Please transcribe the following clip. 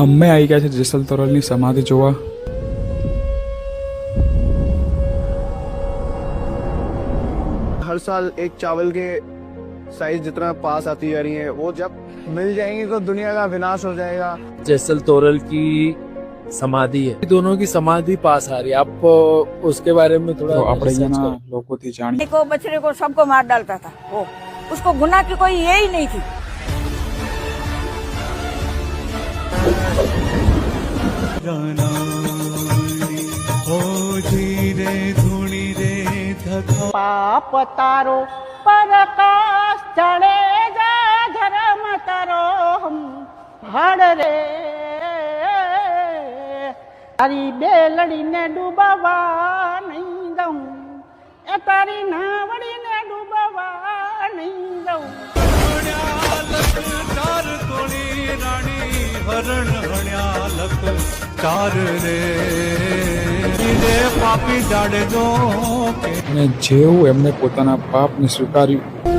અમે આવી ગયા છે જેસલ તોરલની સમાધિ જોવા। हर साल एक चावल के साइज जितना पास आती जा रही है, वो जब मिल जाएंगी तो दुनिया का विनाश हो जाएगा। जेसल तोरल की समाधि है, दोनों की समाधि पास आ रही है। आप उसके बारे में थोड़ा તો આપણે research અહીંયાના करो। લોકોથી જાણીએ। को बछड़े को सबको मार डालता था वो, उसको गुनाह की कोई ये ही नहीं थी। પાપ તારો પરકાશ ચડે જા ધર્મ તારો હડ રે તારી બેલડીને ડૂબવા નહીં દઉં, એ તારી નાવડીને ડૂબવા નહીં દઉં। અને જેવું એમને પોતાના પાપને સ્વીકાર્યું